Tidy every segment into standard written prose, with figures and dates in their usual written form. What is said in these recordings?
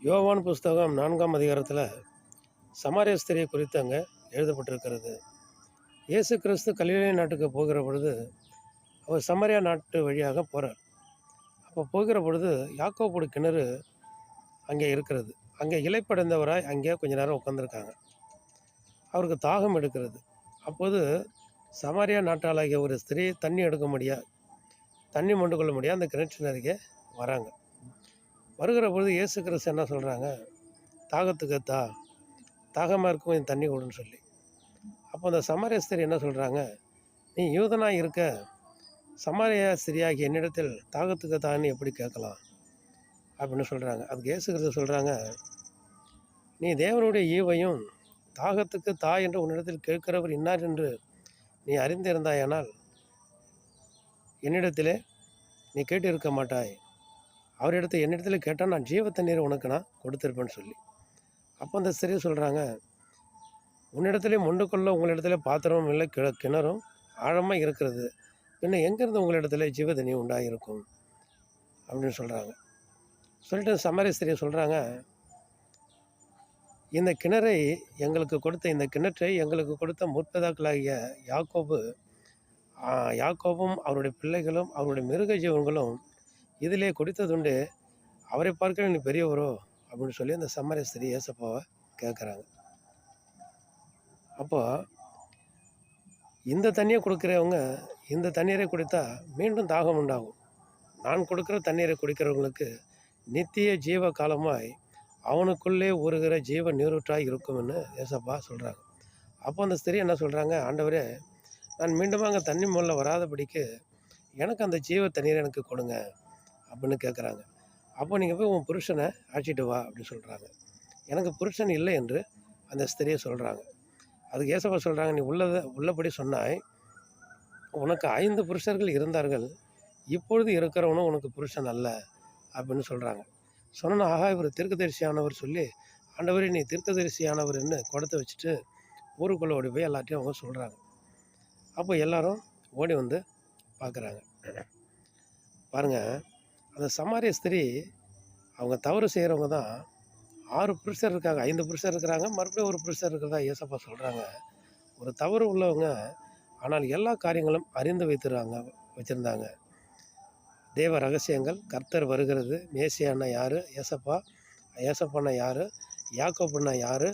யோவான் புஸ்தகம் 4ஆம் அதிகாரத்தில் சமாரிய ஸ்திரியை குறித்து அங்கே எழுதப்பட்டிருக்கிறது. இயேசு கிறிஸ்து கலிலேயா நாட்டுக்கு போகிற பொழுது அவர் சமாரியா நாட்டு வழியாக போகிறார். அப்போ போகிற பொழுது யாக்கோபுடைய கிணறு அங்கே இருக்கிறது. அங்கே இளைப்படைந்தவராய் அங்கே கொஞ்ச நேரம் உட்காந்துருக்காங்க. அவருக்கு தாகம் எடுக்கிறது. அப்போது சமாரியா நாட்டாளாகிய ஒரு ஸ்திரீ தண்ணி எடுக்க முடியாது, தண்ணி மொண்டு கொள்ள முடியாது, அந்த கிணற்றின் அருகே வராங்க. வருகிற பொழுது இயேசு கிறிஸ்து என்ன சொல்கிறாங்க, தாகத்துக்கு தாகமாக இருக்கும் என் தண்ணி கொடுன்னு சொல்லி. அப்போ அந்த சமாரிய ஸ்திரீ என்ன சொல்கிறாங்க, நீ யூதனாக இருக்க சமாரிய ஸ்திரியாகி என்னிடத்தில் தாகத்துக்கு தான்னு எப்படி கேட்கலாம் அப்படின்னு சொல்கிறாங்க. அதுக்கு இயேசு கிறிஸ்து சொல்கிறாங்க, நீ தேவனுடைய ஈவையும் தாகத்துக்கு தா என்று உன்னிடத்தில் கேட்கிறவர் இன்னார் என்று நீ அறிந்திருந்தாயானால் என்னிடத்திலே நீ கேட்டு இருக்க மாட்டாய். அவரிடத்தை என்னிடத்தில் கேட்டால் நான் ஜீவ தண்ணீரை உனக்கு நான் கொடுத்துருப்பேன்னு சொல்லி. அப்போ அந்த ஸ்திரீ சொல்கிறாங்க, உன்னிடத்துல மொண்டு கொள்ள உங்களிடத்துல பாத்திரமும் இல்லை, கிணறும் ஆழமாக இருக்கிறது, பின்ன எங்கேருந்து உங்களிடத்துல ஜீவ தண்ணி உண்டாகிருக்கும் அப்படின்னு சொல்கிறாங்க. சொல்லிட்டு சமாரிய ஸ்திரீ சொல்கிறாங்க, இந்த கிணறை எங்களுக்கு கொடுத்த இந்த கிணற்றை எங்களுக்கு கொடுத்த முற்பிதாக்களாகிய யாக்கோபும் அவருடைய பிள்ளைகளும் அவருடைய மிருக ஜீவன்களும் இதிலே குடித்ததுண்டு, அவரை பார்க்க நீ பெரியவரோ அப்படின்னு சொல்லி அந்த சமாரிய ஸ்திரீ ஏசப்பாவை கேட்குறாங்க. அப்போ இந்த தண்ணியை கொடுக்குறவங்க இந்த தண்ணீரை குடித்தா மீண்டும் தாகம் உண்டாகும். நான் கொடுக்குற தண்ணீரை குடிக்கிறவங்களுக்கு நித்திய ஜீவ காலமாய் அவனுக்குள்ளே ஊறுகிற ஜீவ நீரூற்றாய் இருக்கும்னு ஏசப்பா சொல்கிறாங்க. அப்போ அந்த ஸ்திரீ என்ன சொல்கிறாங்க, ஆண்டவரே, நான் மீண்டும் அங்கே தண்ணி மூல வராதபடிக்கு எனக்கு அந்த ஜீவ தண்ணீரை எனக்கு கொடுங்க அப்படின்னு கேட்குறாங்க. அப்போ நீங்கள் போய் உன் புருஷனை அழைச்சிட்டு வா அப்படின்னு சொல்கிறாங்க. எனக்கு புருஷன் இல்லை என்று அந்த ஸ்திரியை சொல்கிறாங்க. அதுக்கு ஏசப்பா சொல்கிறாங்க, நீ உள்ளபடி சொன்னாய், உனக்கு 5 புருஷர்கள் இருந்தார்கள், இப்பொழுது இருக்கிறவனும் உனக்கு புருஷன் அல்ல அப்படின்னு சொல்கிறாங்க. சொன்னா, ஆகா இவர் தீர்க்கதரிசியானவர் சொல்லி, ஆண்டவரே நீ தீர்க்கதரிசியானவர்னு குடத்தை வச்சுட்டு ஊருக்குள்ளே ஓடி போய் எல்லாத்தையும் அவங்க சொல்கிறாங்க. அப்போ எல்லாரும் ஓடி வந்து பார்க்குறாங்க. பாருங்கள், அந்த சமாரிய ஸ்திரீ அவங்க தவறு செய்கிறவங்க தான். 6 புருஷர் இருக்காங்க, 5 புருஷர் இருக்கிறாங்க, மறுபடியும் ஒரு புருஷர் இருக்கிறதா ஏசப்பா சொல்கிறாங்க. ஒரு தவறு உள்ளவங்க, ஆனால் எல்லா காரியங்களும் அறிந்து வச்சுருந்தாங்க. தேவ ரகசியங்கள், கர்த்தர் வருகிறது, மேசியானா யார், ஏசப்பானா யார், யாக்கோப்புனா யார்,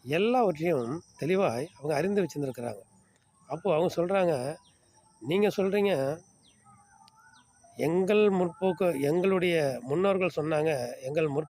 எல்லாவற்றையும் தெளிவாய் அவங்க அறிந்து வச்சுருந்துருக்கிறாங்க. அப்போது அவங்க சொல்கிறாங்க, நீங்கள் சொல்கிறீங்க எங்களுடைய முன்னோர்கள் சொன்னாங்க, எங்கள்